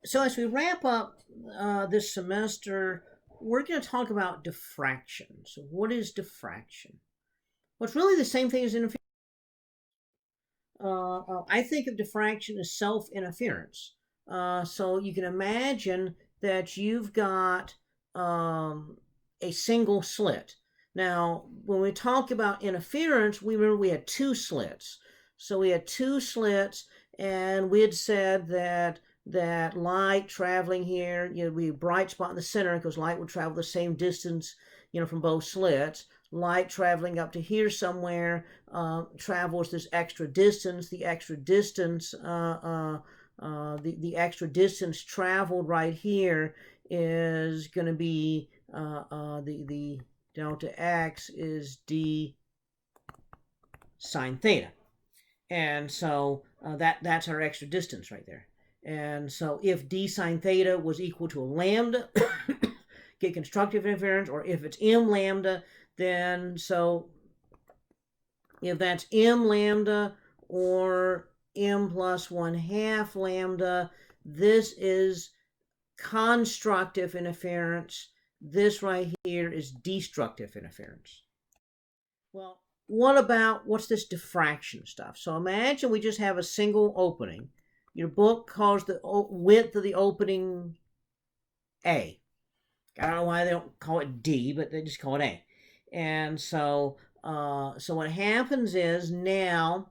So as we wrap up this semester, we're going to talk about diffraction. So what is diffraction? Well, it's really the same thing as interference. I think of diffraction as self-interference. So you can imagine that you've got a single slit. Now, when we talk about interference, we remember we had two slits. So we had two slits, and we had said that light traveling here, we have a bright spot in the center because light would travel the same distance, from both slits. Light traveling up to here somewhere travels this extra distance. The extra distance, the extra distance traveled right here is going to be the delta x is d sine theta, and so that's our extra distance right there. And so if d sine theta was equal to a lambda, get constructive interference, or if it's m lambda, then so if that's m lambda or m plus 1/2 lambda, this is constructive interference. This right here is destructive interference. Well, what's this diffraction stuff? So imagine we just have a single opening. Your book calls the width of the opening A. I don't know why they don't call it D, but they just call it A. And so what happens is now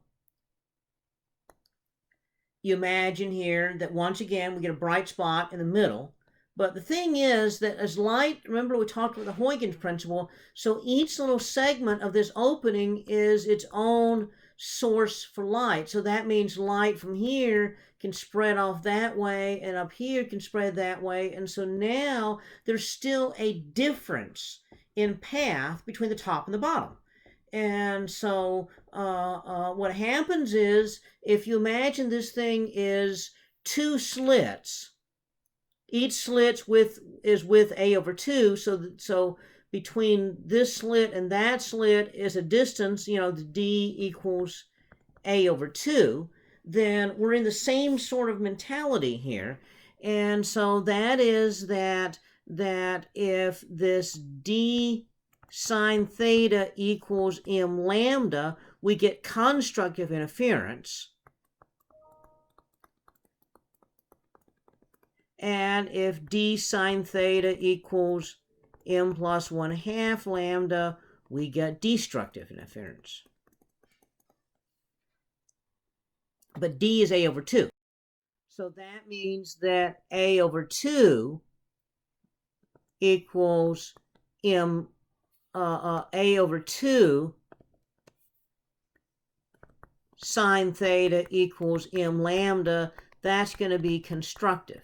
you imagine here that once again we get a bright spot in the middle. But the thing is that as light, remember we talked about the Huygens principle, so each little segment of this opening is its own source for light. So that means light from here can spread off that way, and up here can spread that way. And so now there's still a difference in path between the top and the bottom. And so what happens is, if you imagine this thing is two slits, each slit is with a over 2, so between this slit and that slit is a distance, the d equals a over 2, then we're in the same sort of mentality here. And so that is that if this d sine theta equals m lambda, we get constructive interference. And if d sine theta equals m plus 1/2 lambda, we get destructive interference. But d is a over 2. So that means that a over 2 equals m a over 2 sine theta equals m lambda. That's going to be constructive.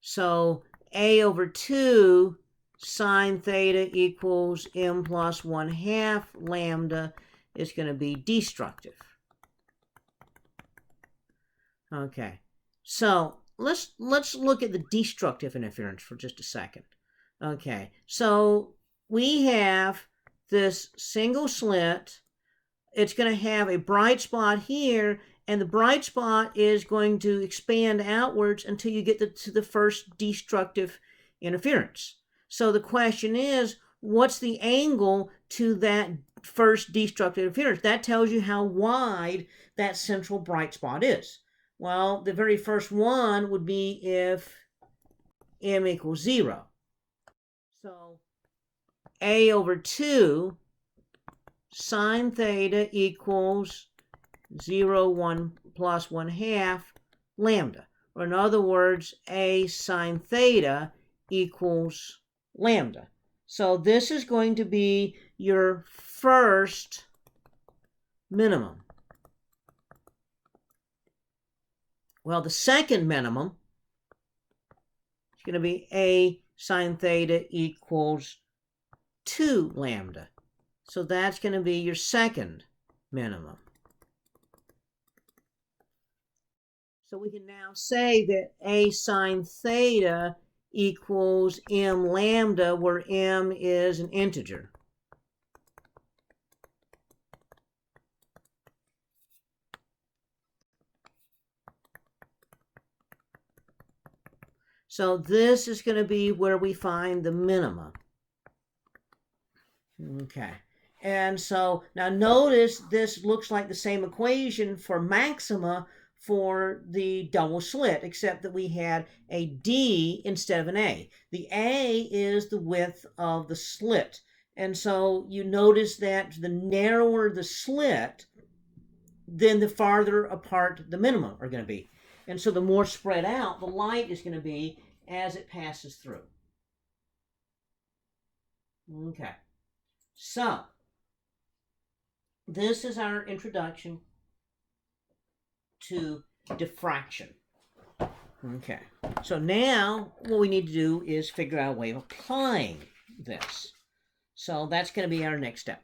So a over 2 sine theta equals m plus 1/2 lambda is going to be destructive. Okay, so let's look at the destructive interference for just a second. Okay, so we have this single slit. It's going to have a bright spot here, and the bright spot is going to expand outwards until you get to the first destructive interference. So the question is, what's the angle to that first destructive interference? That tells you how wide that central bright spot is. Well, the very first one would be if m equals 0. So a over 2 sine theta equals 0, 1 plus 1/2 lambda. Or in other words, a sine theta equals lambda. So this is going to be your first minimum. Well, the second minimum is going to be a sine theta equals 2 lambda. So that's going to be your second minimum. So we can now say that a sine theta equals m lambda, where m is an integer. So this is going to be where we find the minima. Okay. And so now notice this looks like the same equation for maxima for the double slit, except that we had a D instead of an A. The A is the width of the slit. And so you notice that the narrower the slit, then the farther apart the minima are going to be. And so the more spread out the light is going to be as it passes through. Okay. So this is our introduction to diffraction. Okay. So now what we need to do is figure out a way of applying this. So that's going to be our next step.